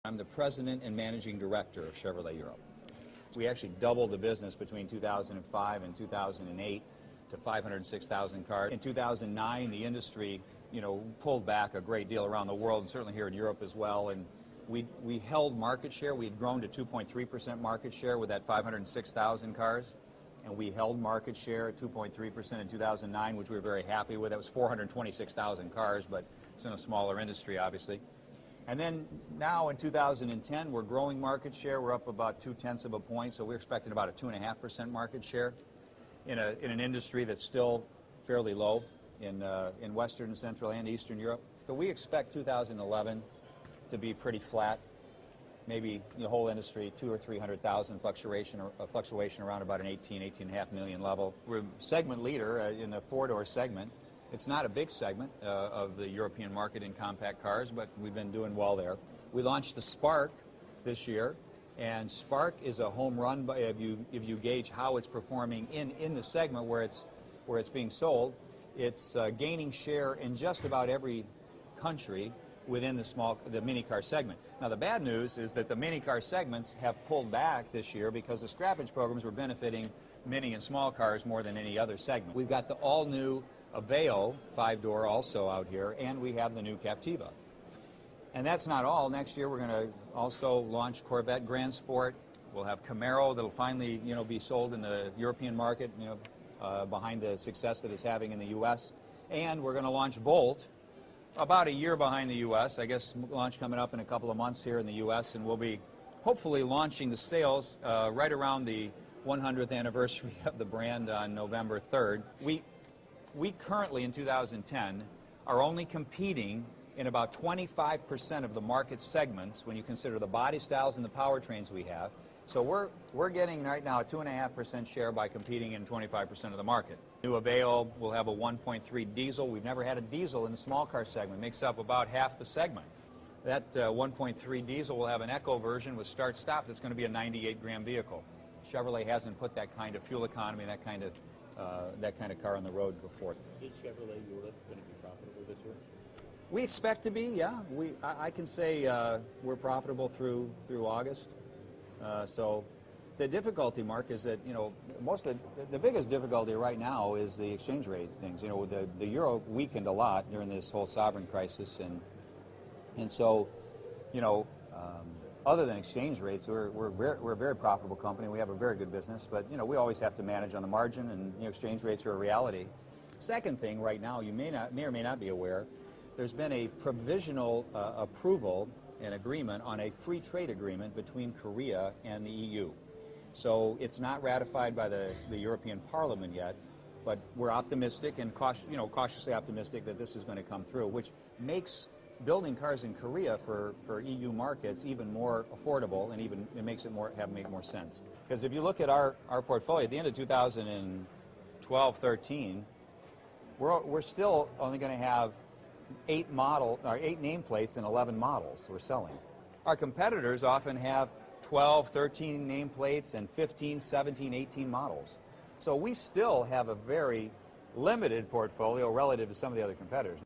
I'm the president and managing director of Chevrolet Europe. We actually doubled the business between 2005 and 2008 to 506,000 cars. In 2009, the industry, pulled back a great deal around the world, and certainly here in Europe as well. And we held market share. We had grown to 2.3% market share with that 506,000 cars. And we held market share at 2.3% in 2009, which we were very happy with. That was 426,000 cars, but it's in a smaller industry, obviously. And then now in 2010, we're growing market share. We're up about 0.2 of a point, so we're expecting about a 2.5% market share in an industry that's still fairly low in Western, Central, and Eastern Europe. But we expect 2011 to be pretty flat. Maybe the whole industry, 200,000 or 300,000 fluctuation around about an 18.5 million level. We're segment leader in the four-door segment. It's not a big segment of the European market in compact cars, but we've been doing well there. We launched the Spark this year, and Spark is a home run if you gauge how it's performing in the segment where it's being sold. It's gaining share in just about every country within the mini car segment. Now the bad news is that the mini car segments have pulled back this year because the scrappage programs were benefiting mini and small cars more than any other segment. We've got the all-new Aveo 5-door also out here, and we have the new Captiva. And that's not all. Next year we're going to also launch Corvette Grand Sport. We'll have Camaro that'll finally be sold in the European market behind the success that it's having in the U.S. And we're going to launch Volt about a year behind the U.S. I guess launch coming up in a couple of months here in the U.S. And we'll be hopefully launching the sales right around the 100th anniversary of the brand on November 3rd. We currently, in 2010, are only competing in about 25% of the market segments when you consider the body styles and the powertrains we have. So we're getting right now a 2.5% share by competing in 25% of the market. New Aveo will have a 1.3 diesel. We've never had a diesel in the small car segment. Makes up about half the segment. That 1.3 diesel will have an Eco version with start-stop that's going to be a 98-gram vehicle. Chevrolet hasn't put that kind of fuel economy, that kind of car on the road before. Is Chevrolet Europe going to be profitable this year? We expect to be, yeah. I can say we're profitable through August. So the difficulty, Mark, is that most of the biggest difficulty right now is the exchange rate things. The euro weakened a lot during this whole sovereign crisis, and so other than exchange rates, we're a very profitable company. We have a very good business, but we always have to manage on the margin, and exchange rates are a reality. Second thing, right now, you may or may not be aware, there's been a provisional approval and agreement on a free trade agreement between Korea and the EU. So it's not ratified by the European Parliament yet, but we're optimistic and cautiously optimistic that this is going to come through, which makes building cars in Korea for EU markets even more affordable, and even it makes it make more sense. Because if you look at our portfolio at the end of 2012-13, we're still only going to have 8 nameplates and 11 models we're selling. Our competitors often have 12, 13 nameplates and 15, 17, 18 models. So we still have a very limited portfolio relative to some of the other competitors.